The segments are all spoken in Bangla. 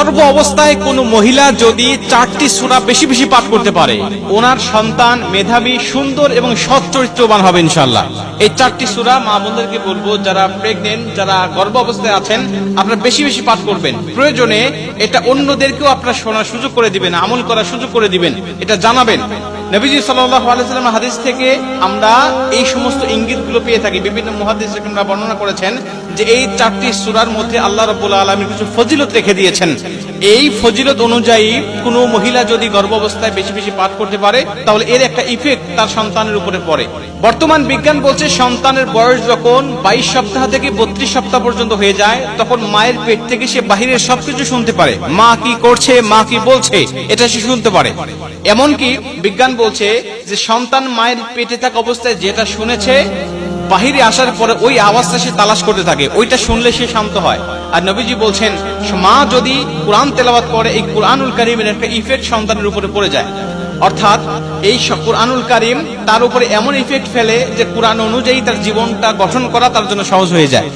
গর্ভ অবস্থায় কোনো মহিলা যদি 4টি সূরা বেশি বেশি পাঠ করতে পারে, ওনার সন্তান মেধাবী, সুন্দর এবং সৎ চরিত্রবান হবে ইনশাআল্লাহ। এই 4টি সূরা মা বোনদেরকে বলবো, যারা প্রেগনেন্ট, যারা গর্ভ অবস্থায় আছেন, আপনারা বেশি বেশি পাঠ করবেন। প্রয়োজনে এটা অন্যদেরকেও আপনারা শোনার সুযোগ করে দিবেন, আমল করার সুযোগ করে দিবেন, এটা জানাবেন। নবীজি সাল্লাল্লাহু আলাইহি ওয়াসাল্লামের হাদিস থেকে আমরা এই সমস্ত ইঙ্গিতগুলো পেয়ে থাকি। বিভিন্ন মুহাদ্দিস রাহিমাহুল্লাহ বর্ণনা করেছেন যে এই 4টি সূরার মধ্যে আল্লাহ রাব্বুল আলামিন কিছু ফজিলত রেখে দিয়েছেন। এই ফজিলত অনুযায়ী কোনো মহিলা যদি গর্ভ অবস্থায় বেশি বেশি পাঠ করতে পারে, তাহলে এর একটা ইফেক্ট তার সন্তানের উপরে পড়ে। বর্তমান বিজ্ঞান বলছে সন্তানের বয়স যখন 22 সপ্তাহ থেকে 32 সপ্তাহ পর্যন্ত হয়ে যায়, তখন মায়ের পেট থেকে সে বাহিরের সবকিছু শুনতে পারে। মা কি করছে, মা কি বলছে, এটা সে শুনতে পারে। এমনকি বিজ্ঞান বলছে যে সন্তান মায়ের পেটে থাকা অবস্থায় যেটা শুনেছে, বাহিরে আসার পরে ওই আওয়াজটা সে তালাশ করতে থাকে, ওইটা শুনলে সে শান্ত হয়। আর নবীজি বলছেন মা যদি কোরআন তেলাওয়াত করে, এই কোরআনুল কারীমের একটা ইফেক্ট সন্তানের উপরে পড়ে যায়। অর্থাৎ এই কোরআনুল কারীম তার উপরে এমন ইফেক্ট ফেলে যে কোরআন অনুযায়ী তার জীবনটা গঠন করা তার জন্য সহজ হয়ে যায়।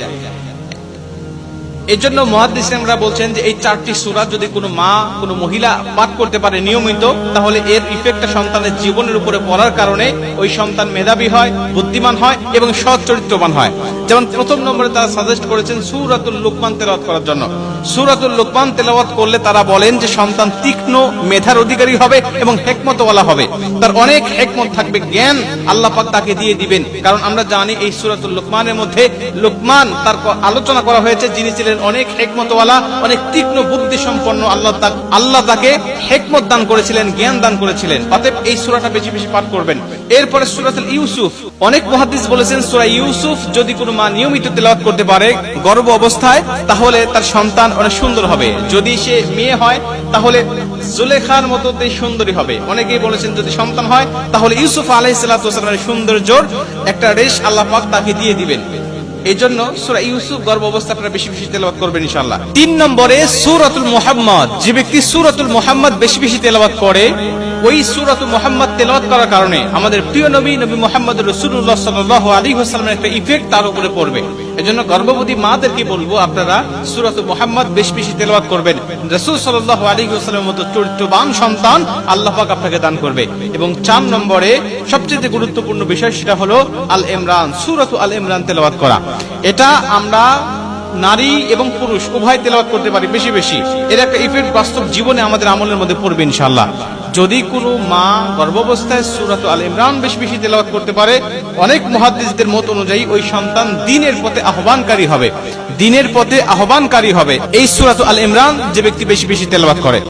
এজন্য মুহাদ্দিসরা বলছেন যে এই 4টি সূরা যদি কোনো মা, কোনো মহিলা পাঠ করতে পারে নিয়মিত, তাহলে এর ইফেক্টটা সন্তানের জীবনের উপরে পড়ার কারণে ওই সন্তান মেধাবী হয়, বুদ্ধিমান হয় এবং সৎ চরিত্রবান হয়। যেমন প্রথম নম্বরে তারা সাজেস্ট করেছেন সূরাতুল লুকমান তেলাওয়াত করার জন্য। সূরাতুল লুকমান তেলাওয়াত করলে তারা বলেন যে সন্তান তীক্ষ্ণ মেধার অধিকারী হবে এবং হিকমতওয়ালা হবে, তার অনেক হিকমত থাকবে, জ্ঞান আল্লাহ পাক তাকে দিয়ে দিবেন। কারণ আমরা জানি এই সূরাতুল লুকমানের মধ্যে লুকমান তার আলোচনা করা হয়েছে, যিনি ছিলেন অনেক হিকমতওয়ালা, অনেক তীক্ষ্ণ বুদ্ধি সম্পন্ন। আল্লাহ তাকে হিকমত দান করেছিলেন, জ্ঞান দান করেছিলেন। অতএব এই সূরাটা বেশি বেশি পাঠ করবেন। এরপরে সূরাতুল ইউসুফ, অনেক মুহাদ্দিস বলেছেন সূরা ইউসুফ যদি কোনো মা নিয়মিত তেলাওয়াত করতে পারে গর্ভ অবস্থায়, তাহলে তার সন্তান অনেক সুন্দর হবে। যদি সে মেয়ে হয় তাহলে জুলেখার মতো সুন্দরী হবে। অনেকেই বলেছেন যদি সন্তান হয় তাহলে ইউসুফ আলাইহিস সালাতু ওয়াস সালামের সৌন্দর্যের একটা রেশ আল্লাহ পাক তাকে দিয়ে দিবেন। এই জন্য সূরা ইউসুফ গর্ভ অবস্থা আপনারা বেশি বেশি তেলাওয়াত করবেন ইনশাআল্লাহ। 3 নম্বরে সূরাতুল মুহাম্মদ, যে ব্যক্তি সূরাতুল মুহাম্মদ বেশি বেশি তেলাওয়াত করে, ওই সূরাতুল মুহাম্মদ তেলাওয়াত করার কারণে আমাদের প্রিয় নবী মুহাম্মদ রাসূলুল্লাহ সাল্লাল্লাহু আলাইহি ওয়াসাল্লামের একটা ইফেক্ট তার উপরে পড়বে। এজন্য গর্ভবতী মাদেরকে বলবো আপনারা সূরাতুল মুহাম্মদ বেশি বেশি তেলাওয়াত করবেন। রাসূল সাল্লাল্লাহু আলাইহি ওয়াসাল্লামের মতো চরিত্রবান সন্তান আল্লাহ পাক আপনাকে দান করবে। এবং 4 নম্বরে সবচেয়ে গুরুত্বপূর্ণ বিষয়, সেটা হলো আল ইমরান, সূরাতুল আল ইমরান তেলাওয়াত করা। এটা আমরা নারী এবং পুরুষ উভয় তেলাওয়াত করতে পারি বেশি বেশি। এর একটা ইফেক্ট বাস্তব জীবনে আমাদের আমলের মধ্যে পড়বে ইনশাআল্লাহ। যদি কোনো মা গর্ভাবস্থায় সূরাতুল আল ইমরান বেশি বেশি তেলাওয়াত করতে পারে, অনেক মুহাদ্দিসদের মত অনুযায়ী ওই সন্তান দ্বীনের পথে আহ্বানকারী হবে, দ্বীনের পথে আহ্বানকারী হবে। এই সূরাতুল আল ইমরান যে ব্যক্তি বেশি বেশি তেলাওয়াত করে।